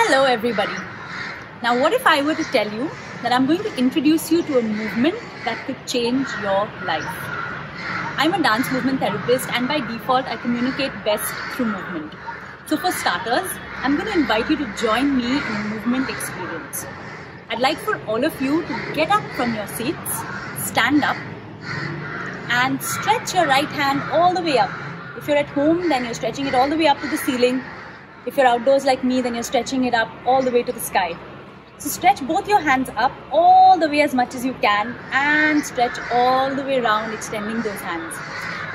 Hello everybody. Now what if I were to tell you that I'm going to introduce you to a movement that could change your life. I'm a dance movement therapist and by default I communicate best through movement. So for starters, I'm going to invite you to join me in a movement experience. I'd like for all of you to get up from your seats, stand up and stretch your right hand all the way up. If you're at home, then you're stretching it all the way up to the ceiling. If you're outdoors like me, then you're stretching it up all the way to the sky. So stretch both your hands up all the way as much as you can and stretch all the way around, extending those hands.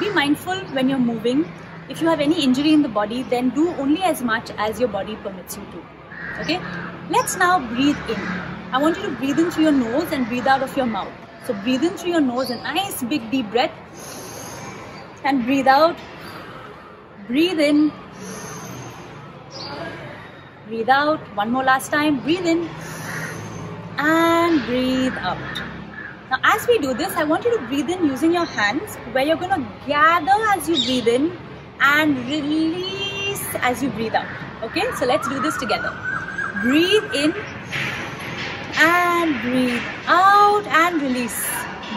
Be mindful when you're moving. If you have any injury in the body, then do only as much as your body permits you to. Okay? Let's now breathe in. I want you to breathe in through your nose and breathe out of your mouth. So breathe in through your nose, a nice big deep breath, and breathe out. Breathe in. Breathe out. One more last time. Breathe in and breathe out. Now as we do this, I want you to breathe in using your hands, where you're going to gather as you breathe in and release as you breathe out. Okay, so let's do this together. Breathe in and breathe out and release.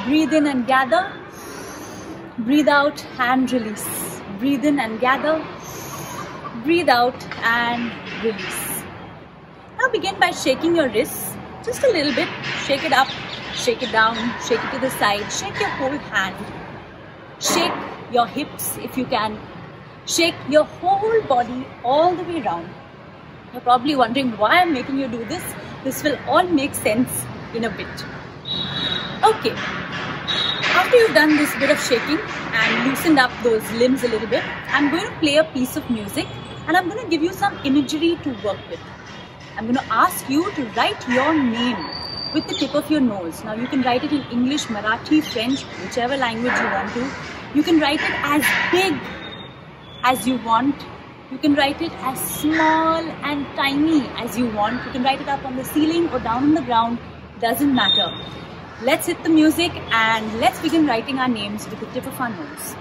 Breathe in and gather. Breathe out and release. Breathe in and gather. Breathe out and release. Now begin by shaking your wrists just a little bit. Shake it up, shake it down, shake it to the side. Shake your whole hand. Shake your hips if you can. Shake your whole body all the way around. You're probably wondering why I'm making you do this. This will all make sense in a bit. Okay. After you've done this bit of shaking and loosened up those limbs a little bit, I'm going to play a piece of music and I'm going to give you some imagery to work with. I'm going to ask you to write your name with the tip of your nose. Now you can write it in English, Marathi, French, whichever language you want to. You can write it as big as you want. You can write it as small and tiny as you want. You can write it up on the ceiling or down on the ground. Doesn't matter. Let's hit the music and let's begin writing our names with the tip of our nose.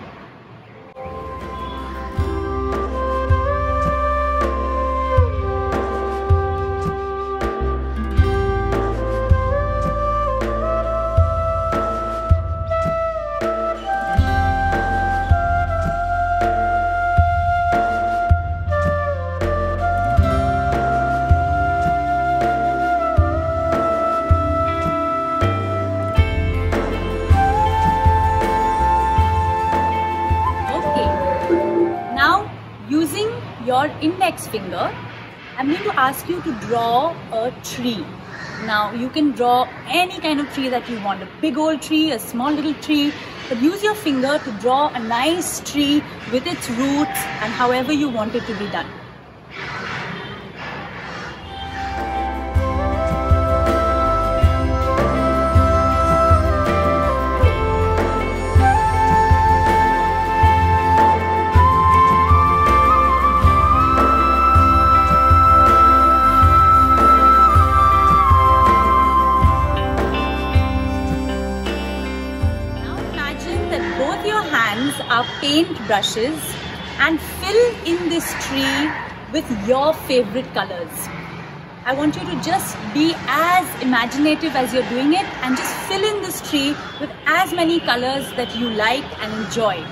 Using your index finger, I'm going to ask you to draw a tree. Now you can draw any kind of tree that you want, a big old tree, a small little tree, but use your finger to draw a nice tree with its roots and however you want it to be done. Are paint brushes and fill in this tree with your favorite colors. I want you to just be as imaginative as you're doing it and just fill in this tree with as many colors that you like and enjoy.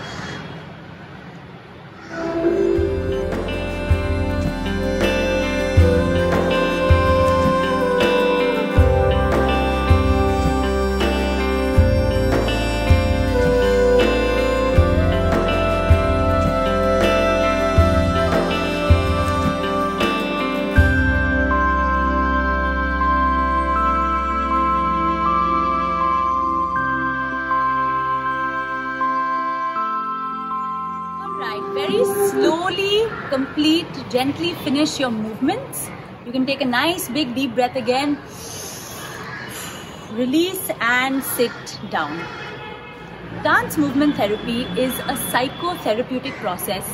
Very slowly complete, gently finish your movements. You can take a nice big deep breath again. Release and sit down. Dance movement therapy is a psychotherapeutic process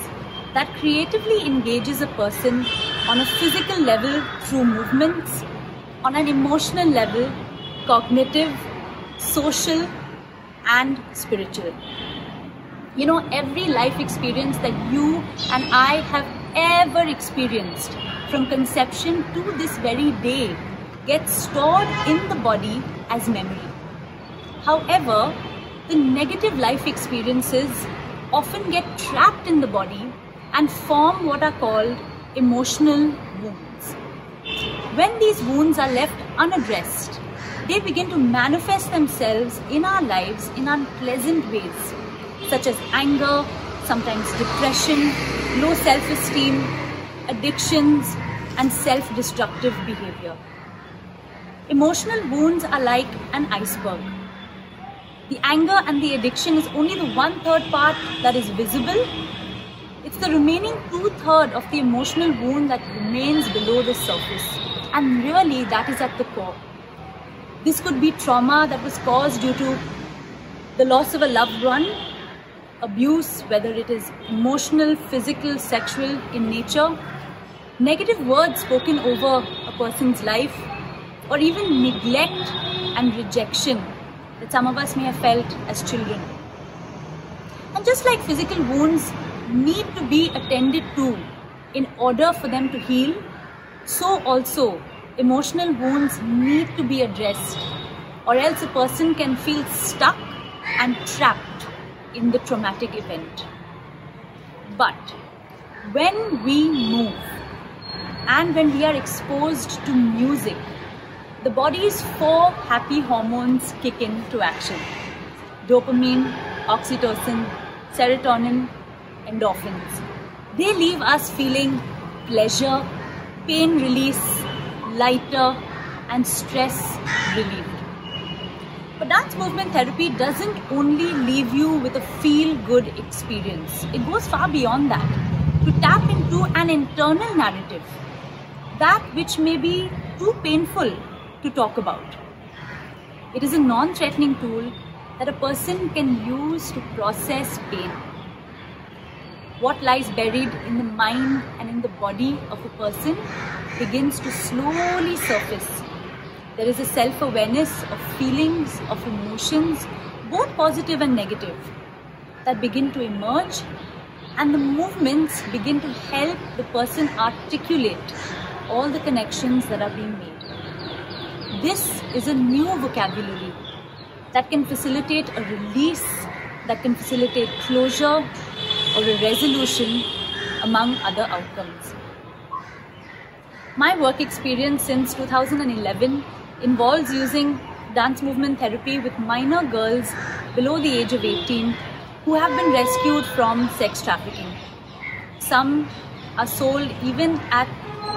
that creatively engages a person on a physical level through movements, on an emotional level, cognitive, social and spiritual. You know, every life experience that you and I have ever experienced from conception to this very day gets stored in the body as memory. However, the negative life experiences often get trapped in the body and form what are called emotional wounds. When these wounds are left unaddressed, they begin to manifest themselves in our lives in unpleasant ways, such as anger, sometimes depression, low self-esteem, addictions, and self-destructive behavior. Emotional wounds are like an iceberg. The anger and the addiction is only the 1/3 part that is visible. It's the remaining 2/3 of the emotional wound that remains below the surface. And really, that is at the core. This could be trauma that was caused due to the loss of a loved one, abuse, whether it is emotional, physical, sexual in nature, negative words spoken over a person's life, or even neglect and rejection that some of us may have felt as children. And just like physical wounds need to be attended to in order for them to heal, so also emotional wounds need to be addressed, or else a person can feel stuck and trapped in the traumatic event. But when we move and when we are exposed to music, the body's 4 happy hormones kick into action: dopamine, oxytocin, serotonin, endorphins. They leave us feeling pleasure, pain release, lighter, and stress relieved. But dance movement therapy doesn't only leave you with a feel-good experience. It goes far beyond that, to tap into an internal narrative, that which may be too painful to talk about. It is a non-threatening tool that a person can use to process pain. What lies buried in the mind and in the body of a person begins to slowly surface. There is a self-awareness of feelings, of emotions, both positive and negative, that begin to emerge, and the movements begin to help the person articulate all the connections that are being made. This is a new vocabulary that can facilitate a release, that can facilitate closure or a resolution, among other outcomes. My work experience since 2011 involves using dance movement therapy with minor girls below the age of 18 who have been rescued from sex trafficking. Some are sold even at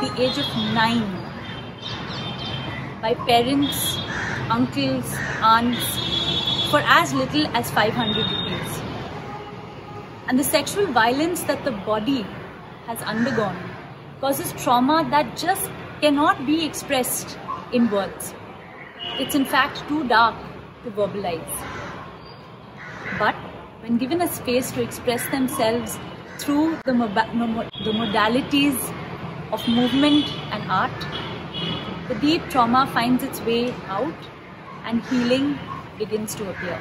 the age of 9 by parents, uncles, aunts for as little as 500 rupees. And the sexual violence that the body has undergone causes trauma that just cannot be expressed in words. It's in fact too dark to verbalize. But when given a space to express themselves through the modalities of movement and art, the deep trauma finds its way out and healing begins to appear.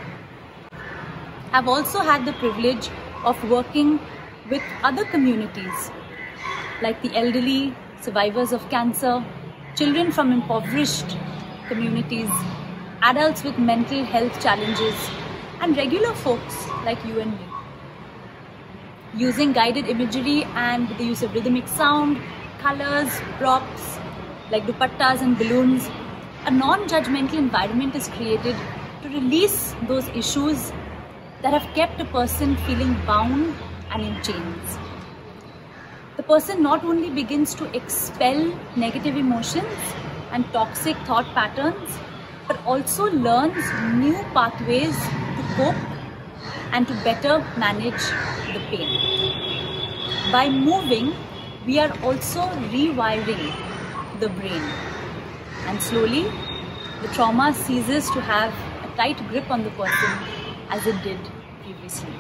I've also had the privilege of working with other communities like the elderly, survivors of cancer, children from impoverished communities, adults with mental health challenges, and regular folks like you and me. Using guided imagery and with the use of rhythmic sound, colors, props like dupattas and balloons, a non-judgmental environment is created to release those issues that have kept a person feeling bound and in chains. The person not only begins to expel negative emotions and toxic thought patterns, but also learns new pathways to cope and to better manage the pain. By moving, we are also rewiring the brain, and slowly the trauma ceases to have a tight grip on the person as it did previously.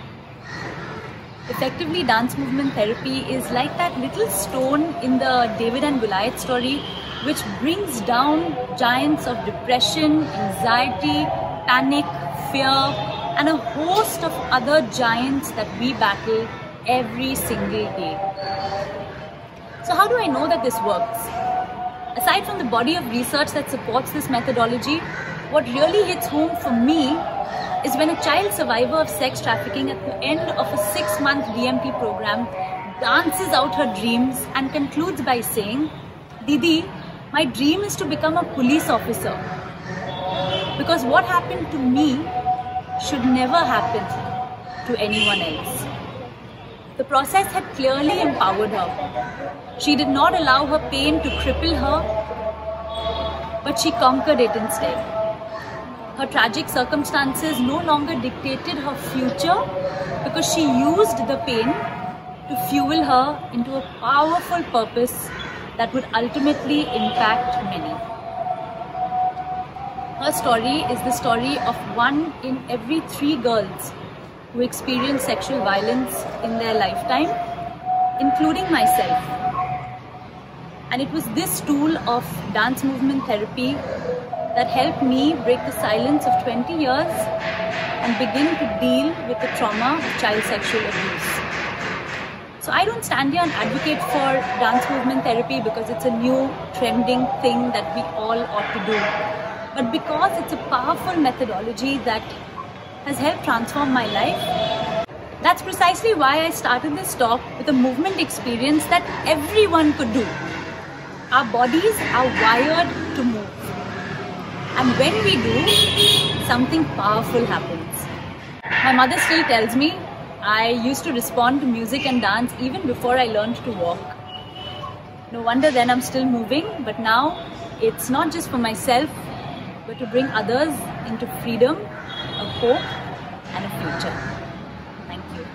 Effectively, dance movement therapy is like that little stone in the David and Goliath story, which brings down giants of depression, anxiety, panic, fear, and a host of other giants that we battle every single day. So how do I know that this works? Aside from the body of research that supports this methodology, what really hits home for me is when a child survivor of sex trafficking at the end of a 6-month DMT program dances out her dreams and concludes by saying, "Didi, my dream is to become a police officer. Because what happened to me should never happen to anyone else." The process had clearly empowered her. She did not allow her pain to cripple her, but she conquered it instead. Her tragic circumstances no longer dictated her future because she used the pain to fuel her into a powerful purpose that would ultimately impact many. Her story is the story of 1 in every 3 girls who experience sexual violence in their lifetime, including myself. And it was this tool of dance movement therapy that helped me break the silence of 20 years and begin to deal with the trauma of child sexual abuse. So I don't stand here and advocate for dance movement therapy because it's a new trending thing that we all ought to do, but because it's a powerful methodology that has helped transform my life. That's precisely why I started this talk with a movement experience that everyone could do. Our bodies are wired to move. And when we do, something powerful happens. My mother still tells me I used to respond to music and dance even before I learned to walk. No wonder then I'm still moving, but now it's not just for myself, but to bring others into freedom, a hope, and a future. Thank you.